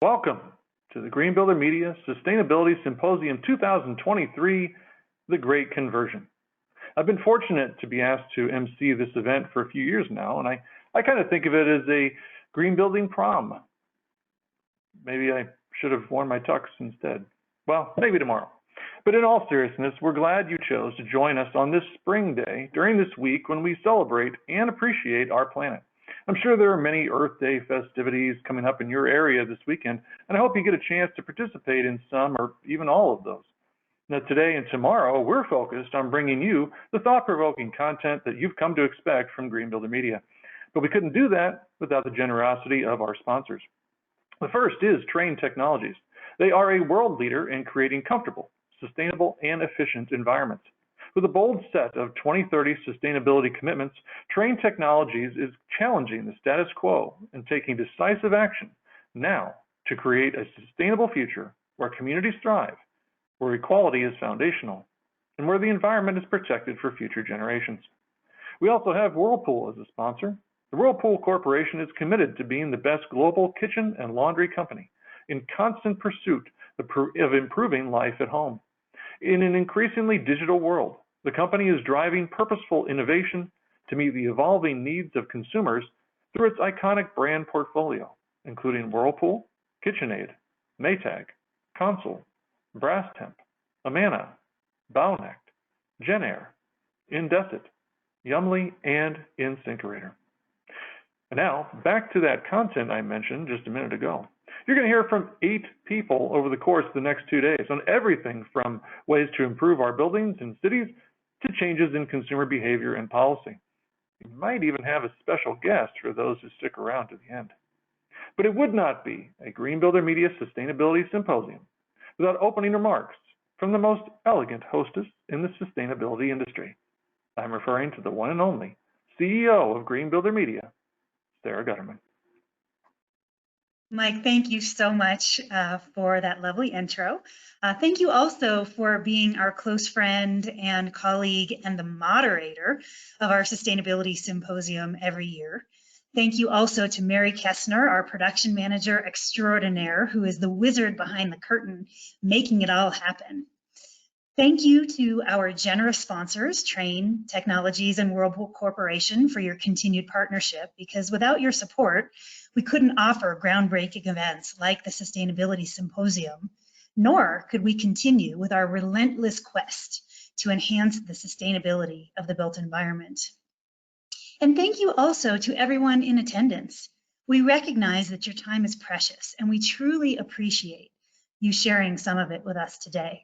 Welcome to the Green Builder Media Sustainability Symposium 2023, The Great Conversion. I've been fortunate to be asked to MC this event for a few years now, and I kind of think of it as a green building prom. Maybe I should have worn my tux instead. Well, maybe tomorrow. But in all seriousness, we're glad you chose to join us on this spring day during this week when we celebrate and appreciate our planet. I'm sure there are many Earth Day festivities coming up in your area this weekend, and I hope you get a chance to participate in some or even all of those. Now, today and tomorrow, we're focused on bringing you the thought-provoking content that you've come to expect from Green Builder Media. But we couldn't do that without the generosity of our sponsors. The first is Trane Technologies. They are a world leader in creating comfortable, sustainable, and efficient environments. With a bold set of 2030 sustainability commitments, Trane Technologies is challenging the status quo and taking decisive action now to create a sustainable future where communities thrive, where equality is foundational, and where the environment is protected for future generations. We also have Whirlpool as a sponsor. The Whirlpool Corporation is committed to being the best global kitchen and laundry company in constant pursuit of improving life at home. In an increasingly digital world, the company is driving purposeful innovation to meet the evolving needs of consumers through its iconic brand portfolio, including Whirlpool, KitchenAid, Maytag, Consul, Brastemp, Amana, Baunact, Genair, Indesit, Yumly, and InSinkErator. And now, back to that content I mentioned just a minute ago. You're going to hear from 8 people over the course of the next 2 days on everything from ways to improve our buildings and cities to changes in consumer behavior and policy. We might even have a special guest for those who stick around to the end. But it would not be a Green Builder Media Sustainability Symposium without opening remarks from the most elegant hostess in the sustainability industry. I'm referring to the one and only CEO of Green Builder Media, Sara Gutterman. Mike, thank you so much for that lovely intro. Thank you also for being our close friend and colleague and the moderator of our Sustainability Symposium every year. Thank you also to Mary Kessner, our production manager extraordinaire, who is the wizard behind the curtain, making it all happen. Thank you to our generous sponsors, Trane Technologies and Whirlpool Corporation, for your continued partnership, because without your support, we couldn't offer groundbreaking events like the Sustainability Symposium, nor could we continue with our relentless quest to enhance the sustainability of the built environment. And thank you also to everyone in attendance. We recognize that your time is precious, and we truly appreciate you sharing some of it with us today.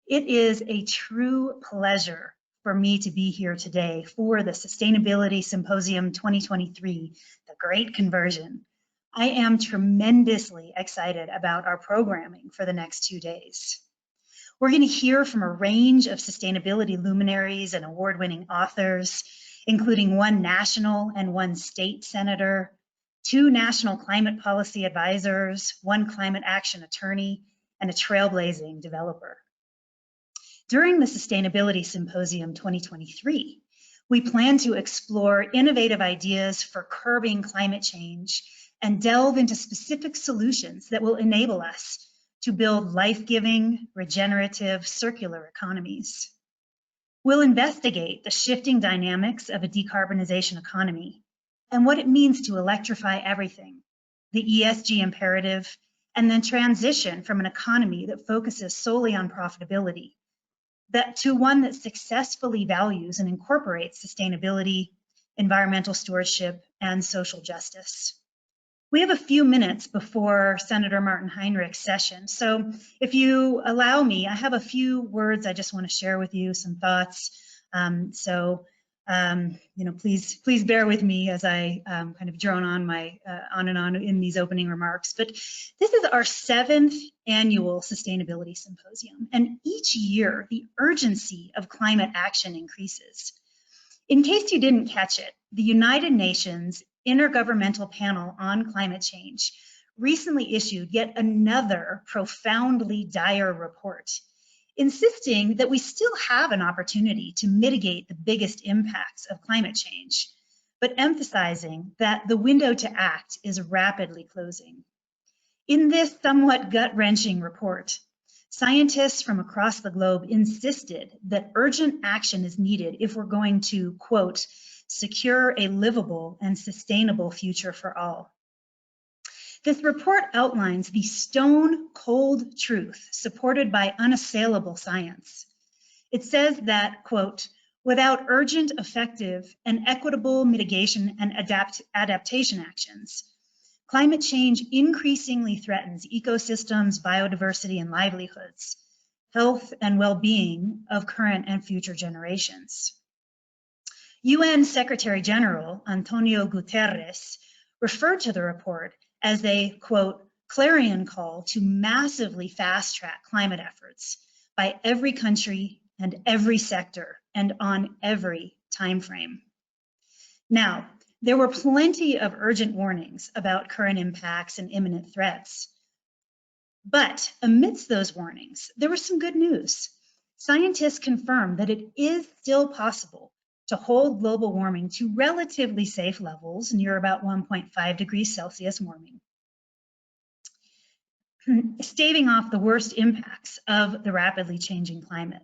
It is a true pleasure for me to be here today for the Sustainability Symposium 2023, The Great Conversion. I am tremendously excited about our programming for the next 2 days. We're going to hear from a range of sustainability luminaries and award-winning authors, including 1 national and 1 state senator, 2 national climate policy advisors, 1 climate action attorney, and a trailblazing developer. During the Sustainability Symposium 2023, we plan to explore innovative ideas for curbing climate change and delve into specific solutions that will enable us to build life-giving, regenerative, circular economies. We'll investigate the shifting dynamics of a decarbonization economy and what it means to electrify everything, the ESG imperative, and then transition from an economy that focuses solely on profitability to one that successfully values and incorporates sustainability, environmental stewardship, and social justice. We have a few minutes before Senator Martin Heinrich's session, so if you allow me, I have a few words I just want to share with you, some thoughts. Please bear with me as I kind of drone on on and on in these opening remarks. But this is our 7th annual Sustainability Symposium, and each year the urgency of climate action increases. In case you didn't catch it, the United Nations Intergovernmental Panel on Climate Change recently issued yet another profoundly dire report, insisting that we still have an opportunity to mitigate the biggest impacts of climate change, but emphasizing that the window to act is rapidly closing. In this somewhat gut-wrenching report, scientists from across the globe insisted that urgent action is needed if we're going to, quote, secure a livable and sustainable future for all. This report outlines the stone-cold truth supported by unassailable science. It says that, quote, without urgent, effective, and equitable mitigation and adaptation actions, climate change increasingly threatens ecosystems, biodiversity, and livelihoods, health and well-being of current and future generations. UN Secretary General Antonio Guterres referred to the report as a, quote, clarion call to massively fast-track climate efforts by every country and every sector and on every time frame. Now, there were plenty of urgent warnings about current impacts and imminent threats. But amidst those warnings, there was some good news. Scientists confirmed that it is still possible to hold global warming to relatively safe levels near about 1.5 degrees Celsius warming, staving off the worst impacts of the rapidly changing climate.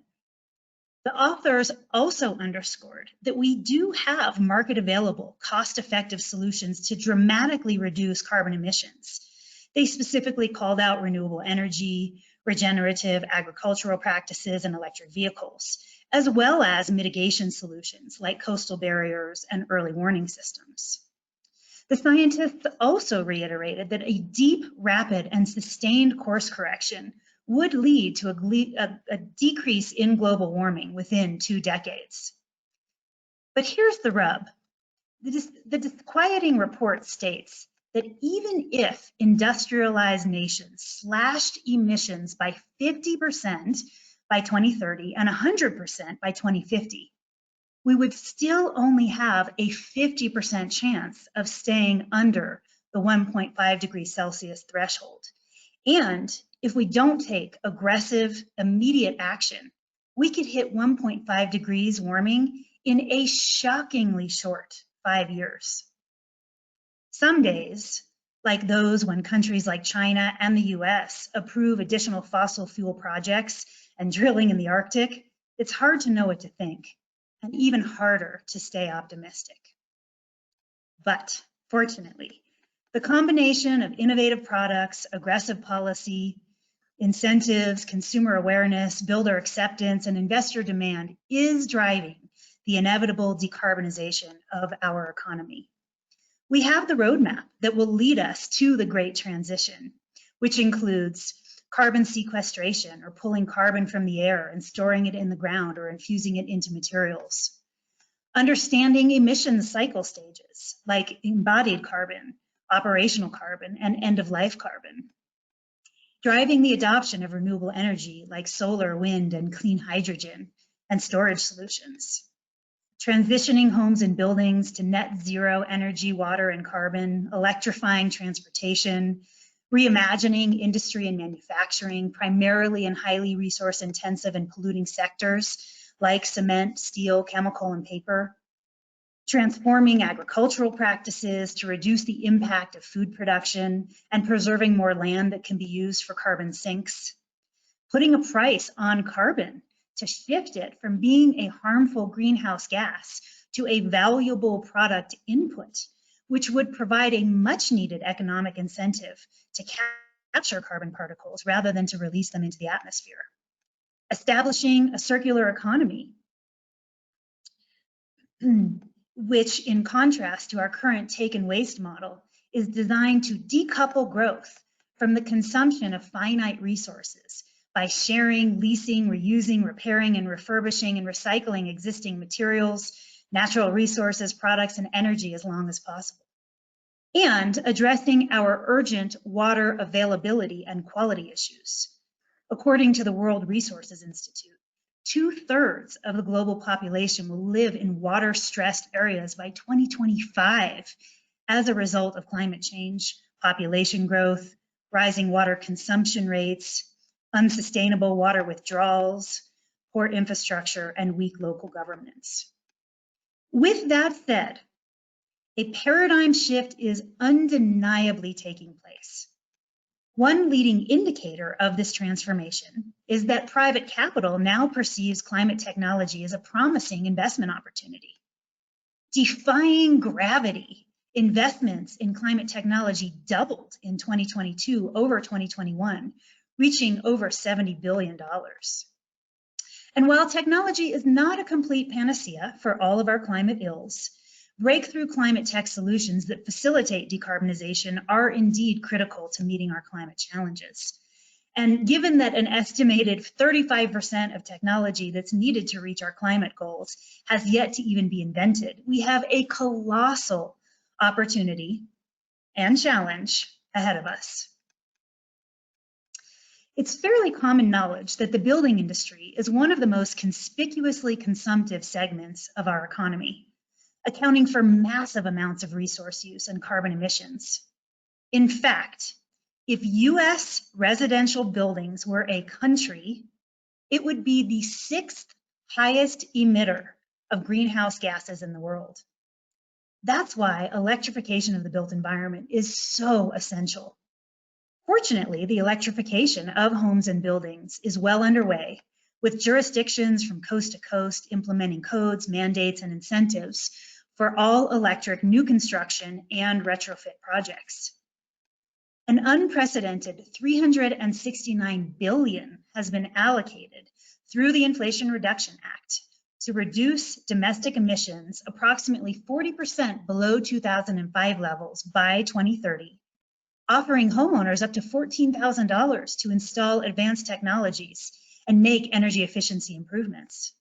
The authors also underscored that we do have market available, cost-effective solutions to dramatically reduce carbon emissions. They specifically called out renewable energy, regenerative agricultural practices, and electric vehicles, as well as mitigation solutions like coastal barriers and early warning systems. The scientists also reiterated that a deep, rapid, and sustained course correction would lead to a decrease in global warming within 2 decades. But here's the rub. The disquieting report states that even if industrialized nations slashed emissions by 50% by 2030 and 100% by 2050, we would still only have a 50% chance of staying under the 1.5 degrees Celsius threshold. And if we don't take aggressive, immediate action, we could hit 1.5 degrees warming in a shockingly short 5 years. Some days, like those when countries like China and the US approve additional fossil fuel projects and drilling in the Arctic, it's hard to know what to think, and even harder to stay optimistic. But fortunately, the combination of innovative products, aggressive policy, incentives, consumer awareness, builder acceptance, and investor demand is driving the inevitable decarbonization of our economy. We have the roadmap that will lead us to the great transition, which includes carbon sequestration, or pulling carbon from the air and storing it in the ground or infusing it into materials. Understanding emissions cycle stages, like embodied carbon, operational carbon, and end-of-life carbon. Driving the adoption of renewable energy like solar, wind, and clean hydrogen, and storage solutions. Transitioning homes and buildings to net zero energy, water, and carbon, electrifying transportation, reimagining industry and manufacturing, primarily in highly resource-intensive and polluting sectors like cement, steel, chemical, and paper. Transforming agricultural practices to reduce the impact of food production and preserving more land that can be used for carbon sinks. Putting a price on carbon to shift it from being a harmful greenhouse gas to a valuable product input, which would provide a much needed economic incentive to capture carbon particles rather than to release them into the atmosphere. Establishing a circular economy, which in contrast to our current take and waste model, is designed to decouple growth from the consumption of finite resources by sharing, leasing, reusing, repairing, and refurbishing and recycling existing materials, natural resources, products, and energy as long as possible. And addressing our urgent water availability and quality issues. According to the World Resources Institute, 2/3 of the global population will live in water-stressed areas by 2025 as a result of climate change, population growth, rising water consumption rates, unsustainable water withdrawals, poor infrastructure, and weak local governments. With that said, a paradigm shift is undeniably taking place. One leading indicator of this transformation is that private capital now perceives climate technology as a promising investment opportunity. Defying gravity, investments in climate technology doubled in 2022 over 2021, reaching over $70 billion. And while technology is not a complete panacea for all of our climate ills, breakthrough climate tech solutions that facilitate decarbonization are indeed critical to meeting our climate challenges. And given that an estimated 35% of technology that's needed to reach our climate goals has yet to even be invented, we have a colossal opportunity and challenge ahead of us. It's fairly common knowledge that the building industry is one of the most conspicuously consumptive segments of our economy, accounting for massive amounts of resource use and carbon emissions. In fact, if US residential buildings were a country, it would be the 6th highest emitter of greenhouse gases in the world. That's why electrification of the built environment is so essential. Fortunately, the electrification of homes and buildings is well underway, with jurisdictions from coast to coast implementing codes, mandates, and incentives for all electric new construction and retrofit projects. An unprecedented $369 billion has been allocated through the Inflation Reduction Act to reduce domestic emissions approximately 40% below 2005 levels by 2030, offering homeowners up to $14,000 to install advanced technologies and make energy efficiency improvements.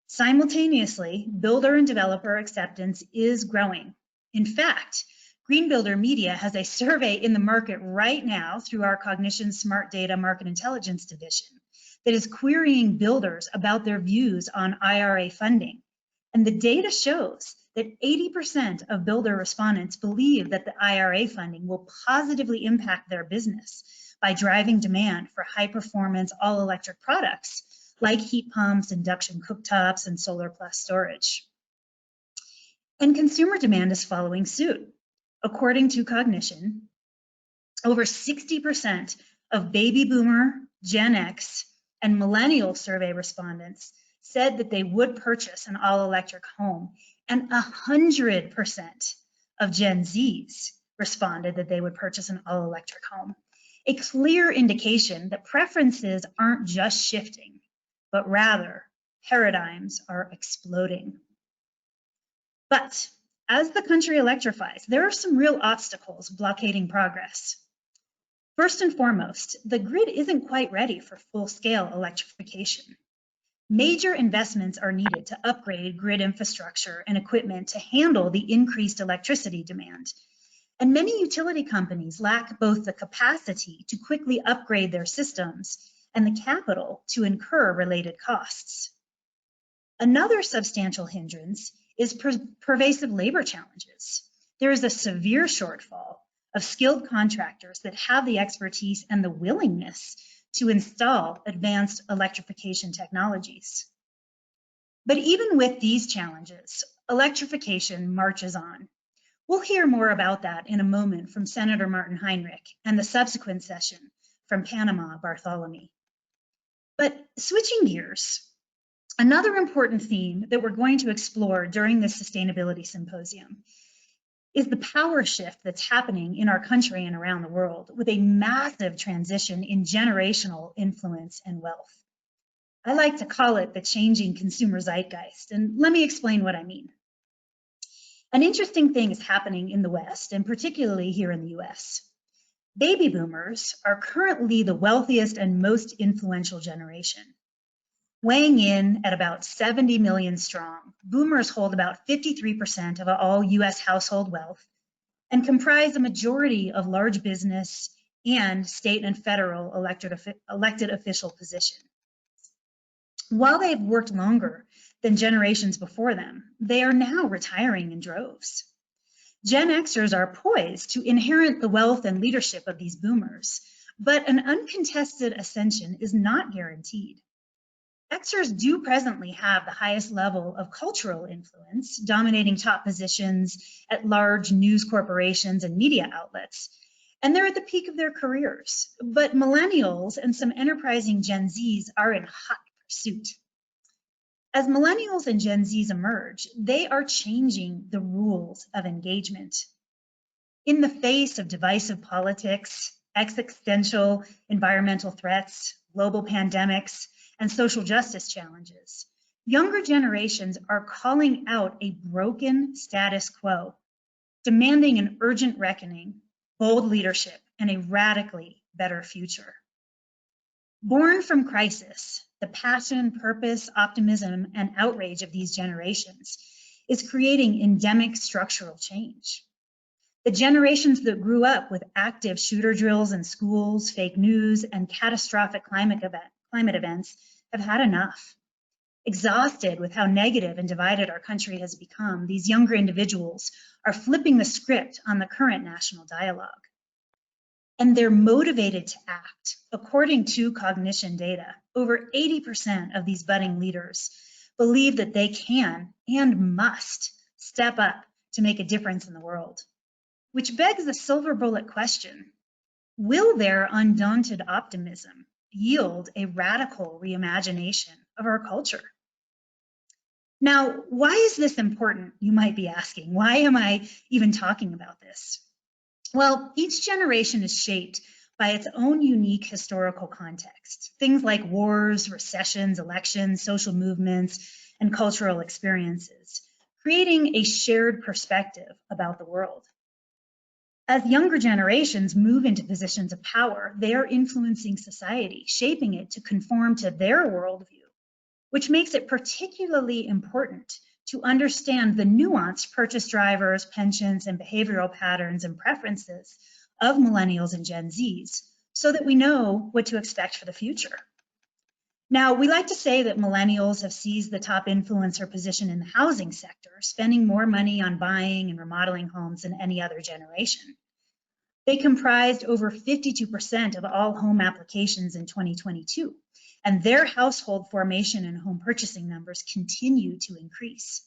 Simultaneously, builder and developer acceptance is growing. In fact, Green Builder Media has a survey in the market right now through our Cognition Smart Data Market Intelligence division that is querying builders about their views on IRA funding. And the data shows that 80% of builder respondents believe that the IRA funding will positively impact their business by driving demand for high-performance all-electric products like heat pumps, induction cooktops, and solar plus storage. And consumer demand is following suit. According to Cognition, over 60% of baby boomer, Gen X, and millennial survey respondents said that they would purchase an all-electric home, and 100% of Gen Zs responded that they would purchase an all-electric home. A clear indication that preferences aren't just shifting, but rather paradigms are exploding. But as the country electrifies, there are some real obstacles blockading progress. First and foremost, the grid isn't quite ready for full-scale electrification. Major investments are needed to upgrade grid infrastructure and equipment to handle the increased electricity demand. And many utility companies lack both the capacity to quickly upgrade their systems and the capital to incur related costs. Another substantial hindrance is pervasive labor challenges. There is a severe shortfall of skilled contractors that have the expertise and the willingness to install advanced electrification technologies. But even with these challenges, electrification marches on. We'll hear more about that in a moment from Senator Martin Heinrich and the subsequent session from Panama Bartholomew. But switching gears, another important theme that we're going to explore during this Sustainability Symposium is the power shift that's happening in our country and around the world with a massive transition in generational influence and wealth. I like to call it the changing consumer zeitgeist, and let me explain what I mean. An interesting thing is happening in the West, and particularly here in the US. Baby boomers are currently the wealthiest and most influential generation. Weighing in at about 70 million strong, boomers hold about 53% of all US household wealth and comprise a majority of large business and state and federal elected official positions. While they've worked longer than generations before them, they are now retiring in droves. Gen Xers are poised to inherit the wealth and leadership of these boomers, but an uncontested ascension is not guaranteed. Xers do presently have the highest level of cultural influence, dominating top positions at large news corporations and media outlets. and they're at the peak of their careers. But millennials and some enterprising Gen Zs are in hot pursuit. As millennials and Gen Zs emerge, they are changing the rules of engagement. In the face of divisive politics, existential environmental threats, global pandemics, and social justice challenges, younger generations are calling out a broken status quo, demanding an urgent reckoning, bold leadership, and a radically better future. Born from crisis, the passion, purpose, optimism, and outrage of these generations is creating endemic structural change. The generations that grew up with active shooter drills in schools, fake news, and catastrophic climate events have had enough. Exhausted with how negative and divided our country has become, these younger individuals are flipping the script on the current national dialogue. And they're motivated to act. According to cognition data, over 80% of these budding leaders believe that they can and must step up to make a difference in the world. Which begs the silver bullet question: will their undaunted optimism yield a radical reimagination of our culture? Now, why is this important, you might be asking? Why am I even talking about this? Well, each generation is shaped by its own unique historical context. Things like wars, recessions, elections, social movements, and cultural experiences, creating a shared perspective about the world. As younger generations move into positions of power, they are influencing society, shaping it to conform to their worldview, which makes it particularly important to understand the nuanced purchase drivers, pensions, and behavioral patterns and preferences of millennials and Gen Zs, so that we know what to expect for the future. Now, we like to say that millennials have seized the top influencer position in the housing sector, spending more money on buying and remodeling homes than any other generation. They comprised over 52% of all home applications in 2022, and their household formation and home purchasing numbers continue to increase.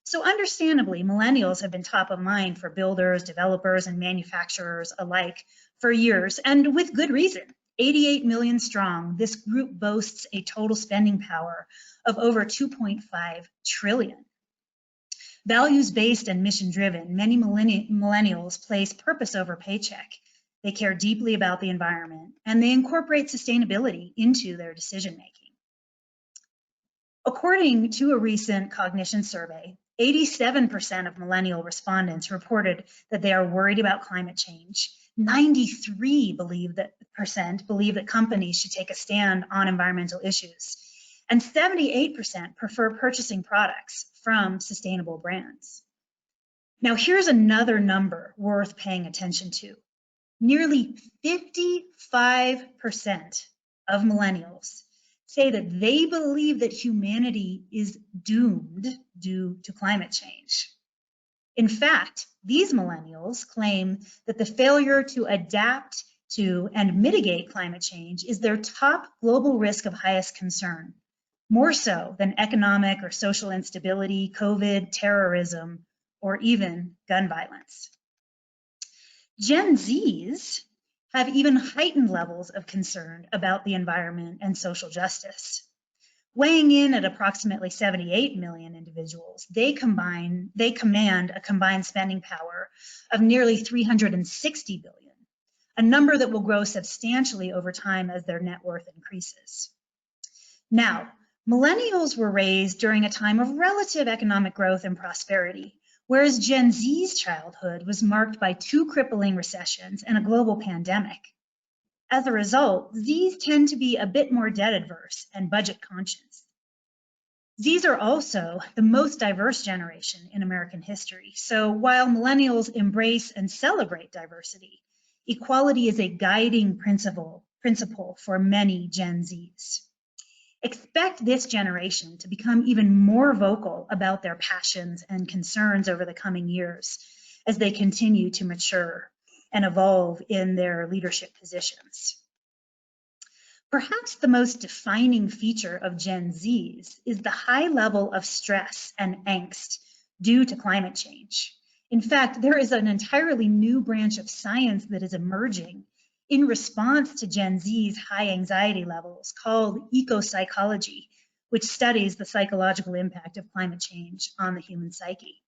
So understandably, millennials have been top of mind for builders, developers, and manufacturers alike for years, and with good reason. 88 million strong, this group boasts a total spending power of over 2.5 trillion. Values-based and mission-driven, many millennials place purpose over paycheck. They care deeply about the environment, and they incorporate sustainability into their decision-making. According to a recent cognition survey, 87% of millennial respondents reported that they are worried about climate change. 93% believe that companies should take a stand on environmental issues. And 78% prefer purchasing products from sustainable brands. Now, here's another number worth paying attention to. Nearly 55% of millennials say that they believe that humanity is doomed due to climate change. In fact, these millennials claim that the failure to adapt to and mitigate climate change is their top global risk of highest concern, more so than economic or social instability, COVID, terrorism, or even gun violence. Gen Zs have even heightened levels of concern about the environment and social justice. Weighing in at approximately 78 million individuals, they command a combined spending power of nearly 360 billion, a number that will grow substantially over time as their net worth increases. Now, millennials were raised during a time of relative economic growth and prosperity, whereas Gen Z's childhood was marked by 2 crippling recessions and a global pandemic. As a result, Zs tend to be a bit more debt adverse and budget conscious. Zs are also the most diverse generation in American history. So while millennials embrace and celebrate diversity, equality is a guiding principle for many Gen Zs. Expect this generation to become even more vocal about their passions and concerns over the coming years as they continue to mature and evolve in their leadership positions. Perhaps the most defining feature of Gen Zs is the high level of stress and angst due to climate change. In fact, there is an entirely new branch of science that is emerging in response to Gen Z's high anxiety levels called ecopsychology, which studies the psychological impact of climate change on the human psyche.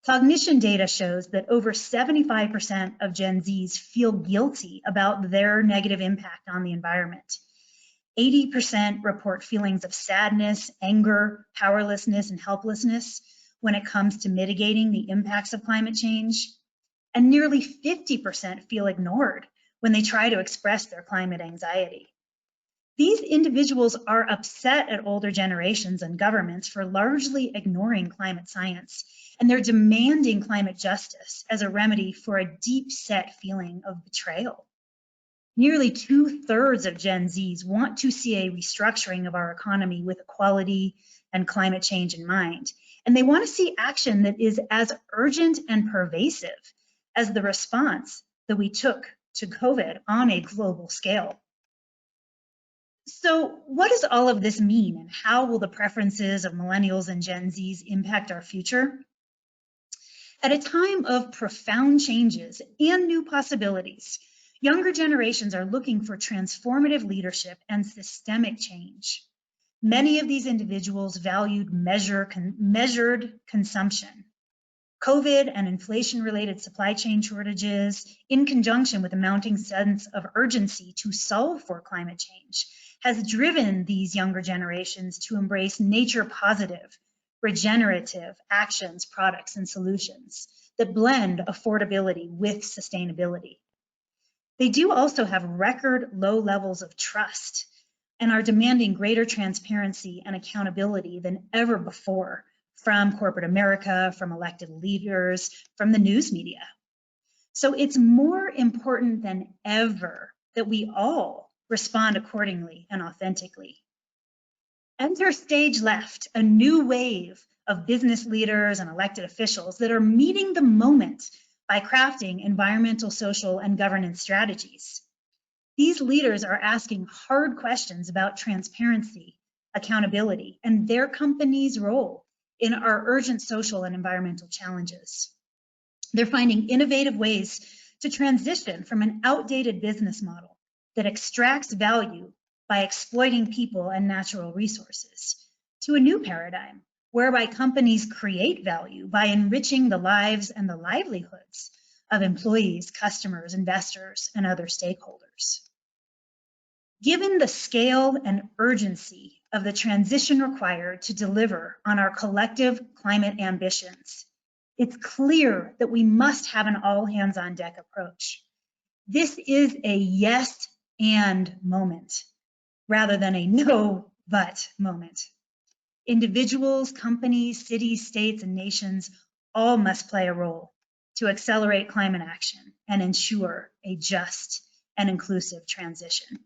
Cognition data shows that over 75% of Gen Zs feel guilty about their negative impact on the environment. 80% report feelings of sadness, anger, powerlessness, and helplessness when it comes to mitigating the impacts of climate change. And nearly 50% feel ignored when they try to express their climate anxiety. These individuals are upset at older generations and governments for largely ignoring climate science, and they're demanding climate justice as a remedy for a deep-set feeling of betrayal. Nearly 2/3 of Gen Zs want to see a restructuring of our economy with equality and climate change in mind, and they want to see action that is as urgent and pervasive as the response that we took to COVID on a global scale. So what does all of this mean, and how will the preferences of millennials and Gen Zs impact our future? At a time of profound changes and new possibilities, younger generations are looking for transformative leadership and systemic change. Many of these individuals valued measured consumption. COVID and inflation-related supply chain shortages, in conjunction with a mounting sense of urgency to solve for climate change, has driven these younger generations to embrace nature-positive, regenerative actions, products, and solutions that blend affordability with sustainability. They do also have record low levels of trust and are demanding greater transparency and accountability than ever before from corporate America, from elected leaders, from the news media. So it's more important than ever that we all respond accordingly and authentically. Enter stage left, a new wave of business leaders and elected officials that are meeting the moment by crafting environmental, social, and governance strategies. These leaders are asking hard questions about transparency, accountability, and their company's role in our urgent social and environmental challenges. They're finding innovative ways to transition from an outdated business model that extracts value by exploiting people and natural resources to a new paradigm whereby companies create value by enriching the lives and the livelihoods of employees, customers, investors, and other stakeholders. Given the scale and urgency of the transition required to deliver on our collective climate ambitions, it's clear that we must have an all-hands-on-deck approach. This is a yes and moment rather than a no but moment. Individuals, companies, cities, states, and nations all must play a role to accelerate climate action and ensure a just and inclusive transition.